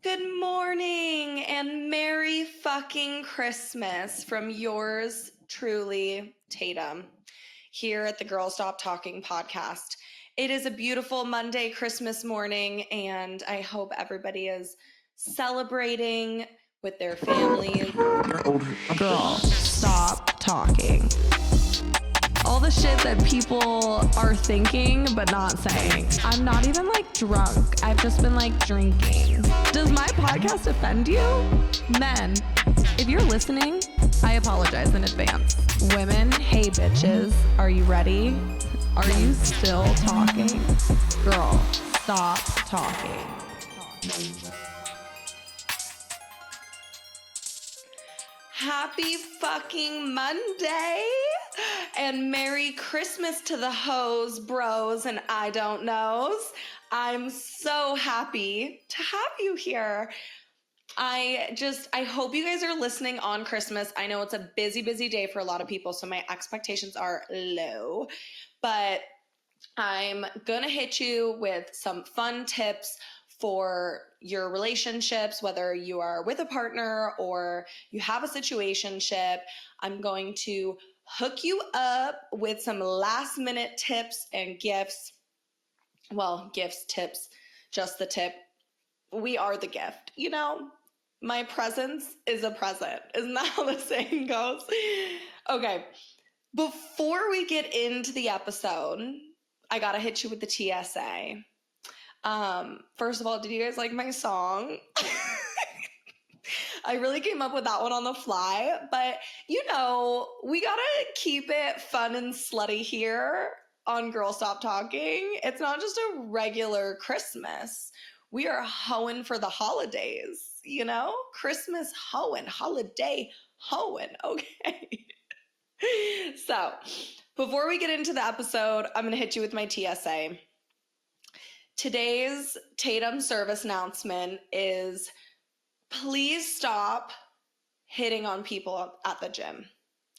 Good morning and Merry fucking Christmas from yours truly, Tatum, here at the Girl Stop Talking podcast. It is a beautiful Monday Christmas morning, and I hope everybody is celebrating with their families. Girl, stop talking. All the shit that people are thinking but not saying. I'm not even drunk. I've just been drinking. Does my podcast offend you? Men, if you're listening, I apologize in advance. Women, hey bitches, are you ready? Are you still talking? Girl, stop talking. Happy fucking Monday and Merry Christmas to the hoes, bros, and I don't knows. I'm so happy to have you here. I hope you guys are listening on Christmas. I know it's a busy day for a lot of people, so my expectations are low, but I'm gonna hit you with some fun tips for your relationships, whether you are with a partner or you have a situationship. I'm going to hook you up with some last minute tips and gifts. Well, gifts, tips, just the tip. We are the gift, you know? My presence is a present. Isn't that how the saying goes? Okay, before we get into the episode, I gotta hit you with the TSA. First of all, did you guys like my song? I really came up with that one on the fly, but we gotta keep it fun and slutty here on Girl Stop Talking. It's not just a regular Christmas. We are hoeing for the holidays, Christmas hoeing, holiday hoeing, okay? So, before we get into the episode, I'm gonna hit you with my TSA. Today's Tatum service announcement is please stop hitting on people at the gym,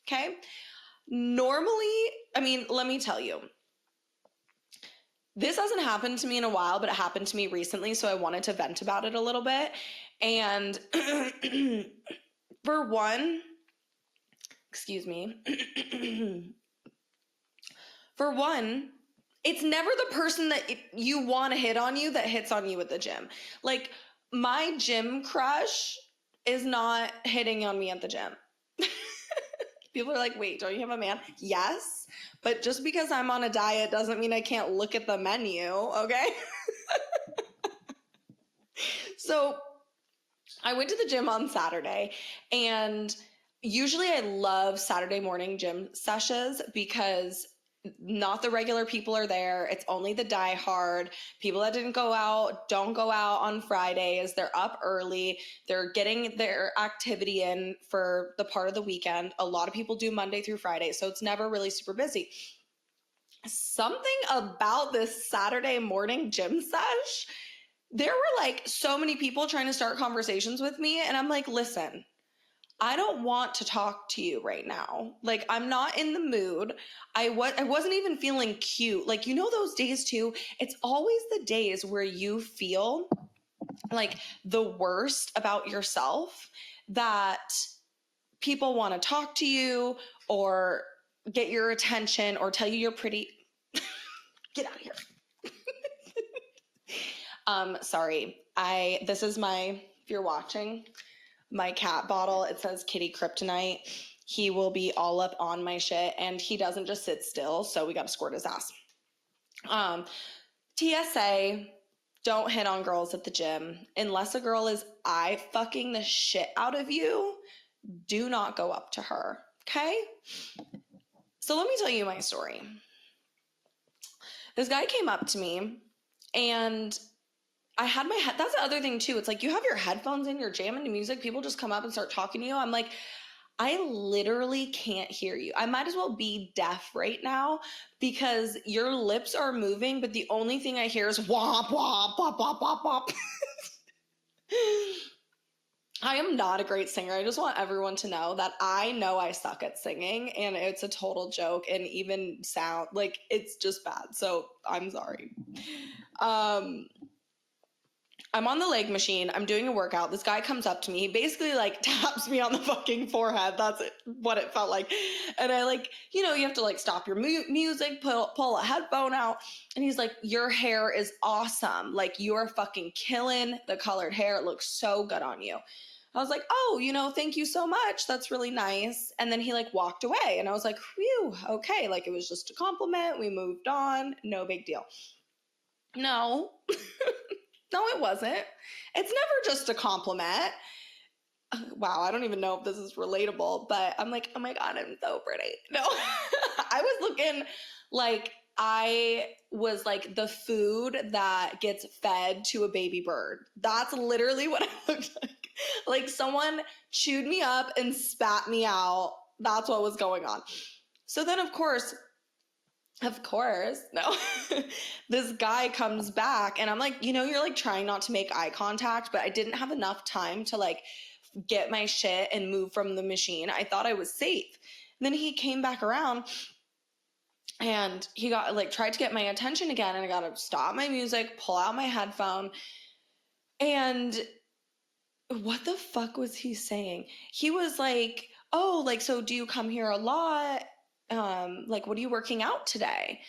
okay? Normally, let me tell you, this hasn't happened to me in a while, but it happened to me recently, so I wanted to vent about it a little bit. And for one, it's never the person that you want to hit on you that hits on you at the gym. My gym crush is not hitting on me at the gym. People are like, wait, don't you have a man? Yes, but just because I'm on a diet doesn't mean I can't look at the menu, okay? So I went to the gym on Saturday, and usually I love Saturday morning gym sessions because not the regular people are there. It's only the diehard people that don't go out on Fridays. They're up early. They're getting their activity in for the part of the weekend. A lot of people do Monday through Friday, so it's never really super busy. Something about this Saturday morning gym sesh, there were so many people trying to start conversations with me, and I'm like, listen, I don't want to talk to you right now. I'm not in the mood. I wasn't even feeling cute. Those days too, it's always the days where you feel the worst about yourself that people want to talk to you or get your attention or tell you you're pretty. Get out of here. Sorry. This is if you're watching, my cat bottle, it says kitty kryptonite. He will be all up on my shit, and he doesn't just sit still, so we got to squirt his ass. TSA, don't hit on girls at the gym. Unless a girl is eye fucking the shit out of you, do not go up to her, okay? So let me tell you my story. This guy came up to me, and I had my head. That's the other thing too. It's you have your headphones in, you're jamming to music. People just come up and start talking to you. I'm like, I literally can't hear you. I might as well be deaf right now because your lips are moving, but the only thing I hear is womp, womp, womp, womp, womp, womp. I am not a great singer. I just want everyone to know that I know I suck at singing, and it's a total joke, and even sound, it's just bad. So I'm sorry. I'm on the leg machine. I'm doing a workout. This guy comes up to me. He basically like taps me on the fucking forehead. That's what it felt like. And I like, you know, you have to like stop your music, pull a headphone out. And he's like, your hair is awesome. Like you're fucking killing the colored hair. It looks so good on you. I was like, oh, you know, thank you so much. That's really nice. And then he like walked away. And I was like, whew, okay. Like it was just a compliment. We moved on. No big deal. No. No, it wasn't. It's never just a compliment. Wow, I don't even know if this is relatable, but I'm like, oh my God, I'm so pretty. No, I was looking like I was like the food that gets fed to a baby bird. That's literally what I looked like. Like someone chewed me up and spat me out. That's what was going on. So then, of course, no. This guy comes back and I'm like, you know, you're like trying not to make eye contact, but I didn't have enough time to like get my shit and move from the machine. I thought I was safe. And then he came back around and he got like tried to get my attention again, and I got to stop my music, pull out my headphone. And what the fuck was he saying? He was like, oh, like, so do you come here a lot? Like, what are you working out today?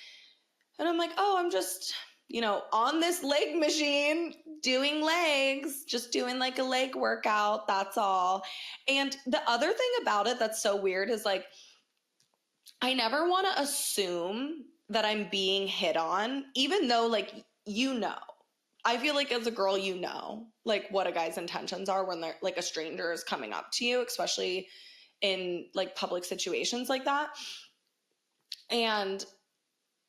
And I'm like, oh, I'm just, you know, on this leg machine doing legs, just doing like a leg workout. That's all. And the other thing about it that's so weird is like, I never want to assume that I'm being hit on, even though like, you know, I feel like as a girl, you know, like what a guy's intentions are when they're like a stranger is coming up to you, especially in like public situations like that.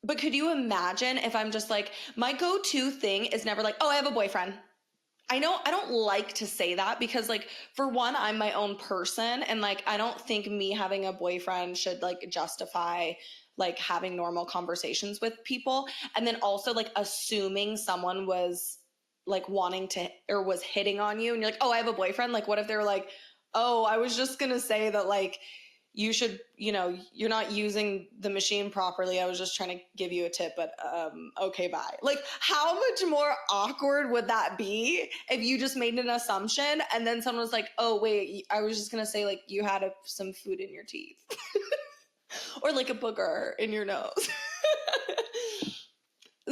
But could you imagine if I'm just like, my go-to thing is never like, oh, I have a boyfriend. I know I don't like to say that because like, for one, I'm my own person. And like, I don't think me having a boyfriend should like justify like having normal conversations with people. And then also like assuming someone was like wanting to or was hitting on you and you're like, oh, I have a boyfriend. Like, what if they were like, oh, I was just going to say that like, you should, you know, you're not using the machine properly. I was just trying to give you a tip, but okay, bye. Like, how much more awkward would that be if you just made an assumption and then someone was like, oh, wait, I was just going to say, like, you had some food in your teeth or like a booger in your nose.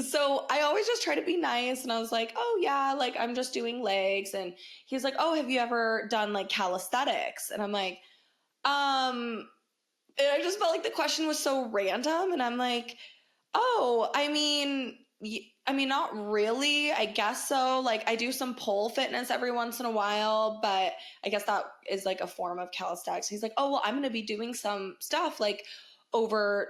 So I always just try to be nice. And I was like, oh, yeah, like, I'm just doing legs. And he's like, oh, have you ever done like calisthenics? And I'm like, and I just felt like the question was so random. And I'm like, oh, I mean, not really. I guess so. Like I do some pole fitness every once in a while, but I guess that is like a form of calisthenics. He's like, oh, well, I'm going to be doing some stuff like over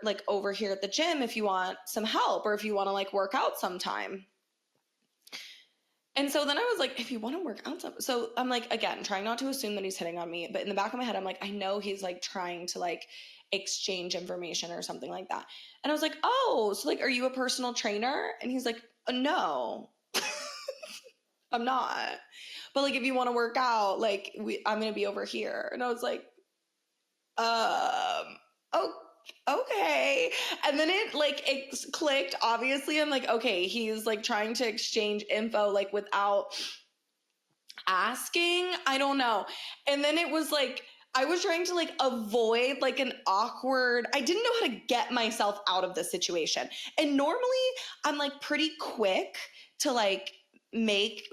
here at the gym if you want some help or if you want to like work out sometime. And so then I was like, if you want to work out so I'm like, again, trying not to assume that he's hitting on me, but in the back of my head, I'm like, I know he's like trying to like exchange information or something like that. And I was like, oh, so like, are you a personal trainer? And he's like, no, I'm not. But like, if you want to work out, like I'm going to be over here. And I was like, oh, okay. And then it clicked, obviously. I'm like, okay, he's like trying to exchange info like without asking. I don't know. And then it was like, I was trying to like avoid like an awkward, I didn't know how to get myself out of the situation. And normally I'm like pretty quick to like make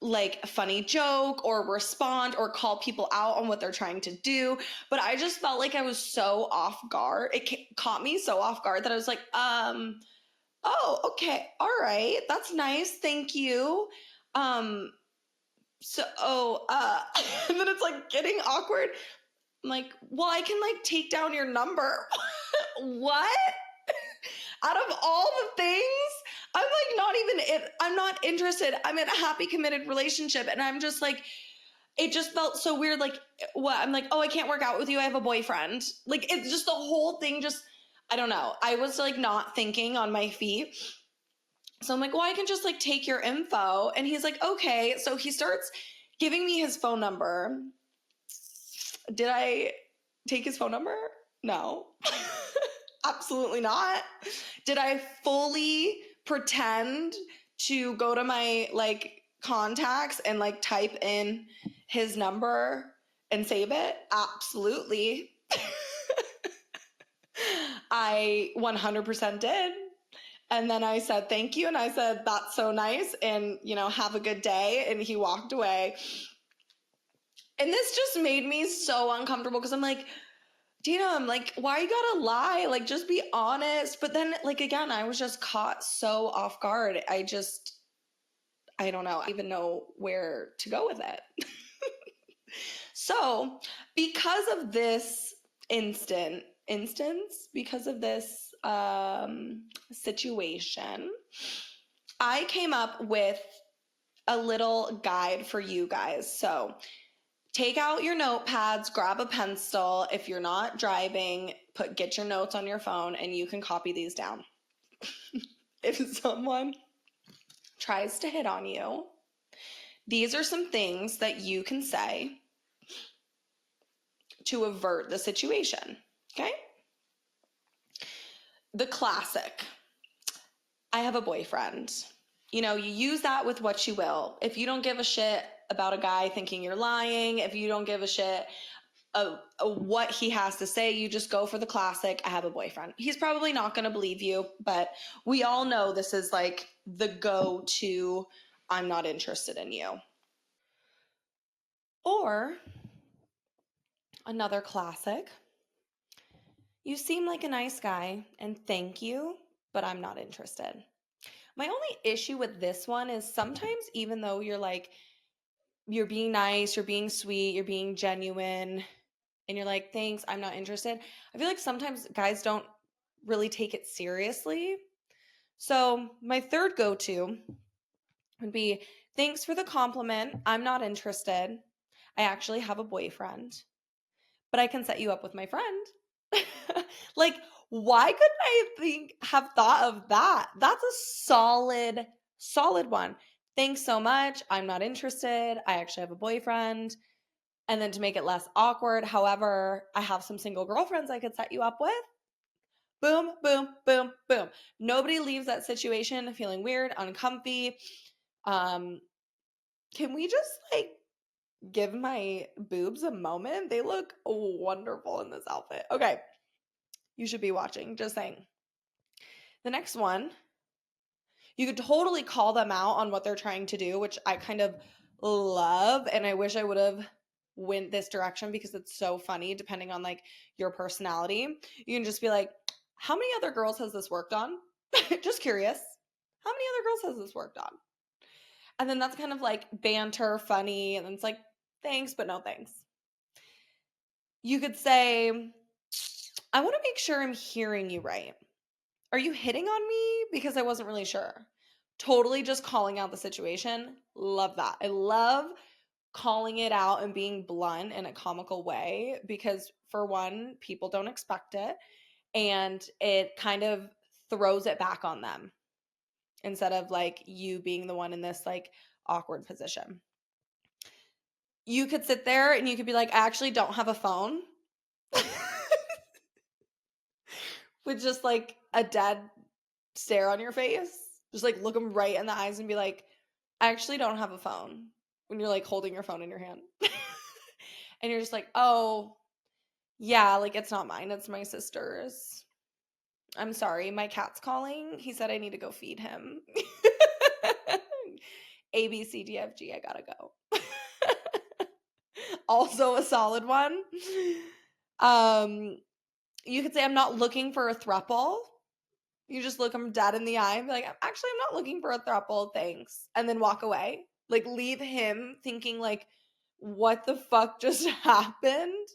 like a funny joke or respond or call people out on what they're trying to do. But I just felt like I was so off guard. It caught me so off guard that I was like, oh, okay. All right. That's nice. Thank you. Um, and then it's like getting awkward. I'm like, well, I can like take down your number. What? Out of all the things, I'm like I'm not interested. I'm in a happy, committed relationship. And I'm just like, it just felt so weird. Like, what? I'm like, oh, I can't work out with you. I have a boyfriend. Like, it's just the whole thing just, I don't know. I was like not thinking on my feet. So I'm like, well, I can just like take your info. And he's like, okay. So he starts giving me his phone number. Did I take his phone number? No. Absolutely not. Did I fully pretend to go to my like contacts and like type in his number and save it? Absolutely. I 100% did. And then I said, thank you. And I said, that's so nice. And, have a good day. And he walked away. And this just made me so uncomfortable because I'm like, Dina, I'm like, why you gotta lie? Like, just be honest. But then, like, again, I was just caught so off guard. I don't know. I don't even know where to go with it. So, because of this because of this situation, I came up with a little guide for you guys. So, take out your notepads, grab a pencil. If you're not driving, get your notes on your phone and you can copy these down. If someone tries to hit on you, these are some things that you can say to avert the situation. Okay? The classic, I have a boyfriend. You use that with what you will. If you don't give a shit about a guy thinking you're lying, if you don't give a shit of what he has to say, you just go for the classic, I have a boyfriend. He's probably not going to believe you, but we all know this is like the go-to, I'm not interested in you. Or another classic, you seem like a nice guy and thank you, but I'm not interested. My only issue with this one is sometimes, even though you're being nice, you're being sweet, you're being genuine, and you're like, thanks, I'm not interested, I feel like sometimes guys don't really take it seriously. So my third go-to would be, thanks for the compliment, I'm not interested, I actually have a boyfriend, but I can set you up with my friend. Like, why couldn't I have thought of that? That's a solid one. Thanks so much, I'm not interested, I actually have a boyfriend. And then to make it less awkward, however, I have some single girlfriends I could set you up with. Boom, boom, boom, boom. Nobody leaves that situation feeling weird, uncomfy. Can we just give my boobs a moment? They look wonderful in this outfit. Okay, you should be watching, just saying. The next one, you could totally call them out on what they're trying to do, which I kind of love, and I wish I would have went this direction because it's so funny depending on your personality. You can just be like, how many other girls has this worked on? Just curious. How many other girls has this worked on? And then that's kind of banter, funny, and then it's like, thanks, but no thanks. You could say, I want to make sure I'm hearing you right. Are you hitting on me? Because I wasn't really sure. Totally just calling out the situation. Love that. I love calling it out and being blunt in a comical way because, for one, people don't expect it, and it kind of throws it back on them instead of you being the one in this awkward position. You could sit there and you could be like, I actually don't have a phone. With just a dead stare on your face. Just look them right in the eyes and be like, I actually don't have a phone, when you're holding your phone in your hand. And you're just like, oh, yeah, it's not mine, it's my sister's. I'm sorry, my cat's calling. He said I need to go feed him. A, B, C, D, F, G, I gotta go. Also a solid one. You could say, I'm not looking for a throuple. You just look them dead in the eye and be like, actually, I'm not looking for a throuple, thanks. And then walk away. Leave him thinking what the fuck just happened?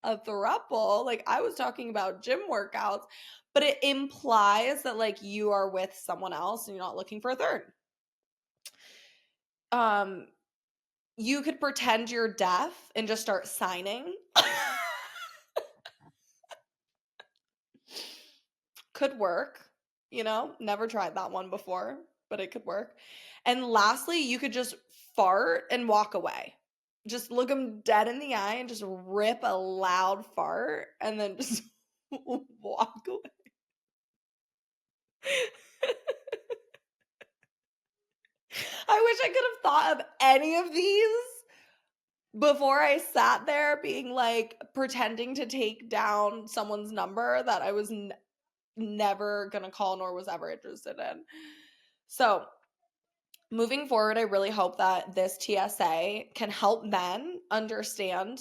A throuple? I was talking about gym workouts, but it implies that you are with someone else and you're not looking for a third. You could pretend you're deaf and just start signing. Could work, never tried that one before, but it could work. And lastly, you could just fart and walk away. Just look them dead in the eye and just rip a loud fart and then just walk away. I wish I could have thought of any of these before I sat there being like pretending to take down someone's number that I was never gonna call nor was ever interested in. So moving forward, I really hope that this TSA can help men understand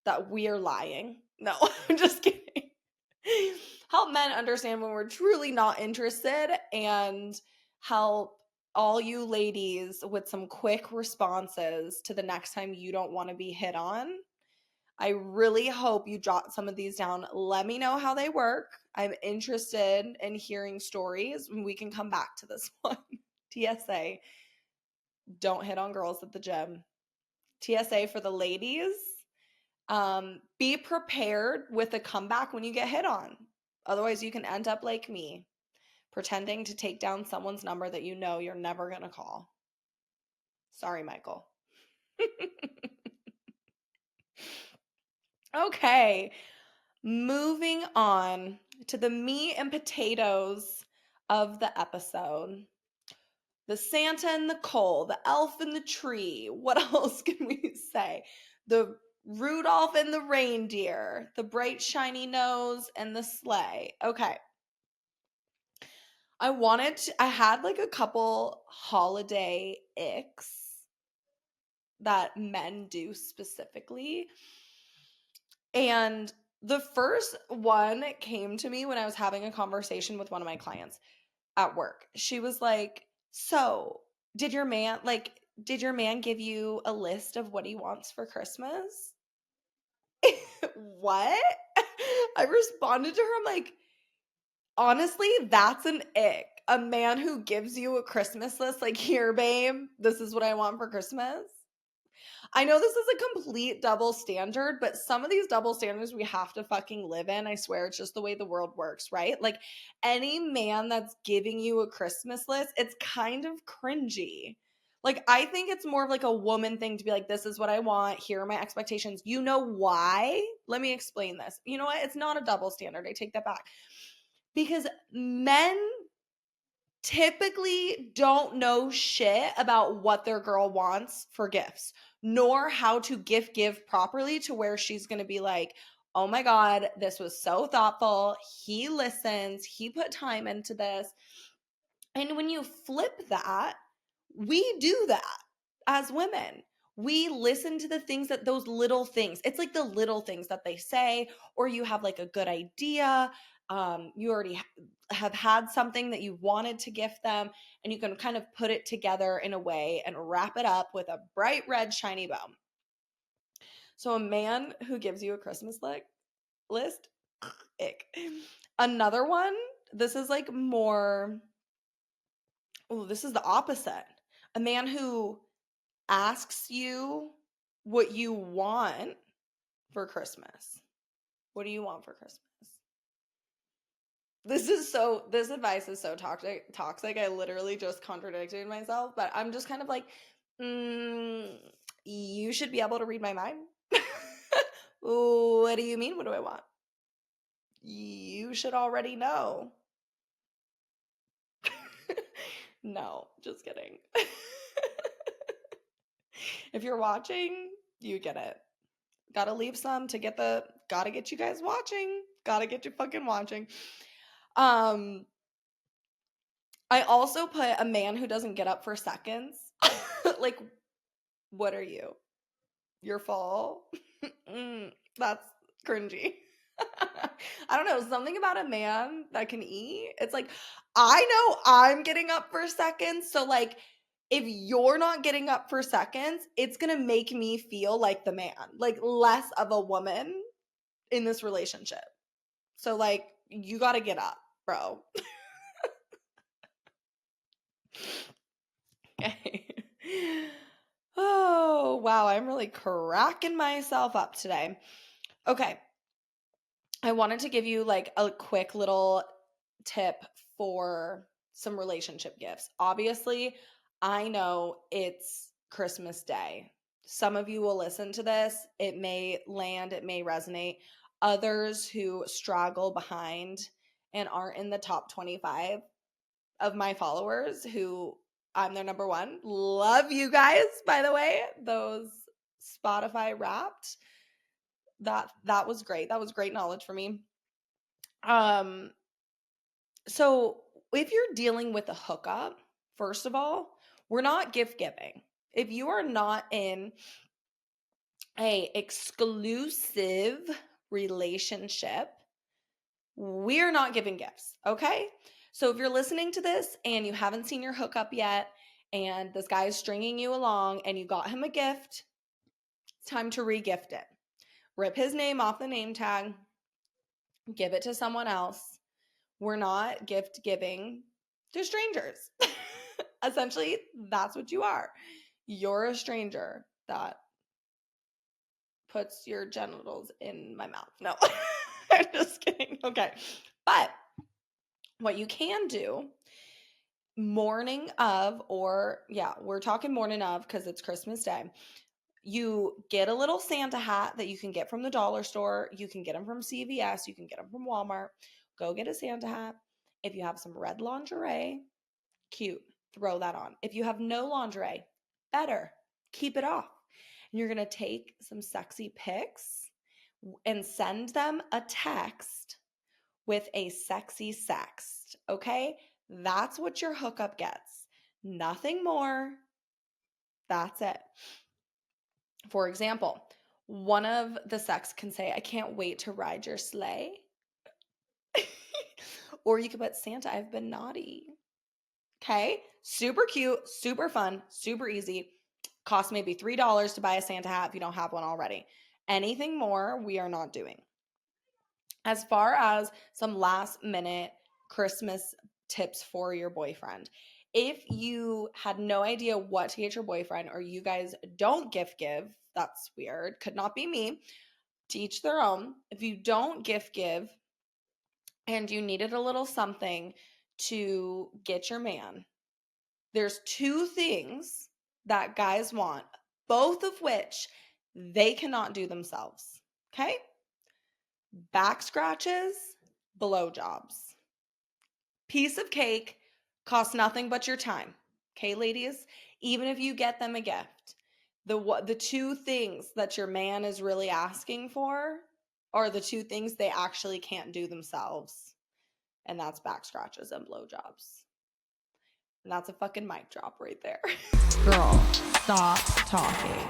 that we are lying. No, I'm just kidding. Help men understand when we're truly not interested, and help all you ladies with some quick responses to the next time you don't want to be hit on. I really hope you jot some of these down. Let me know how they work. I'm interested in hearing stories, and we can come back to this one. TSA, don't hit on girls at the gym. TSA for the ladies, be prepared with a comeback when you get hit on. Otherwise, you can end up like me, pretending to take down someone's number that you know you're never going to call. Sorry, Michael. Okay, moving on to the meat and potatoes of the episode. The Santa and the coal, the elf in the tree. What else can we say? The Rudolph and the reindeer, the bright shiny nose and the sleigh. Okay. I had like a couple holiday icks that men do specifically. And the first one came to me when I was having a conversation with one of my clients at work. She was like, "So, did your man give you a list of what he wants for Christmas?" What? I responded to her, I'm like, honestly, that's an ick. A man who gives you a Christmas list, like, here, babe, this is what I want for Christmas. I know this is a complete double standard, but some of these double standards we have to fucking live in. I swear it's just the way the world works, right? Like, any man that's giving you a Christmas list, it's kind of cringy. Like, I think it's more of like a woman thing to be like, this is what I want. Here are my expectations. You know why? Let me explain this. You know what? It's not a double standard. I take that back. Because men typically don't know shit about what their girl wants for gifts, nor how to give properly to where she's going to be like, oh my God, this was so thoughtful. He listens. He put time into this. And when you flip that, we do that as women. We listen to the things that those little things, it's like the little things that they say, or you have like a good idea. You already have had something that you wanted to gift them, and you can kind of put it together in a way and wrap it up with a bright red shiny bow. So a man who gives you a Christmas list, ick. Another one, this is like more, oh, this is the opposite. A man who asks you what you want for Christmas. What do you want for Christmas? This advice is so toxic. I literally just contradicted myself, but I'm just kind of like, you should be able to read my mind. What do you mean? What do I want? You should already know. No, just kidding. If you're watching, you get it. Gotta leave some to gotta get you guys watching. Gotta get you fucking watching. I also put a man who doesn't get up for seconds. Like, what are you? Your fall? That's cringy. I don't know, something about a man that can eat. It's like, I know I'm getting up for seconds, so like, if you're not getting up for seconds, it's gonna make me feel like the man, like less of a woman in this relationship. So like, you gotta get up, bro. Okay. Oh, wow, I'm really cracking myself up today. Okay. I wanted to give you like a quick little tip for some relationship gifts. Obviously, I know it's Christmas Day. Some of you will listen to this. It may land, it may resonate. Others who straggle behind and aren't in the top 25 of my followers who I'm their number one. Love you guys, by the way. Those Spotify Wrapped. That was great. That was great knowledge for me. So if you're dealing with a hookup, first of all, we're not gift giving. If you are not in a exclusive relationship, we're not giving gifts, okay? So if you're listening to this and you haven't seen your hookup yet and this guy is stringing you along and you got him a gift, it's time to re-gift it. Rip his name off the name tag, give it to someone else. We're not gift giving to strangers. Essentially, that's what you are. You're a stranger that puts your genitals in my mouth. No, I'm just kidding. Okay. But what you can do morning of, or yeah, we're talking morning of because it's Christmas Day. You get a little Santa hat that you can get from the dollar store. You can get them from CVS. You can get them from Walmart. Go get a Santa hat. If you have some red lingerie, cute, throw that on. If you have no lingerie, better, keep it off. And you're going to take some sexy pics and send them a text with a sexy sext, okay? That's what your hookup gets. Nothing more. That's it. For example, one of the sex can say, I can't wait to ride your sleigh. Or you could put, Santa, I've been naughty. Okay, super cute, super fun, super easy. Costs maybe $3 to buy a Santa hat if you don't have one already. Anything more, we are not doing. As far as some last minute Christmas tips for your boyfriend, if you had no idea what to get your boyfriend or you guys don't gift give, that's weird, could not be me, to each their own. If you don't gift give and you needed a little something to get your man, there's two things that guys want, both of which they cannot do themselves. Okay? Back scratches, blowjobs. Piece of cake costs nothing but your time. Okay, ladies? Even if you get them a gift, the two things that your man is really asking for are the two things they actually can't do themselves. And that's back scratches and blowjobs. And that's a fucking mic drop right there. Girl, stop talking.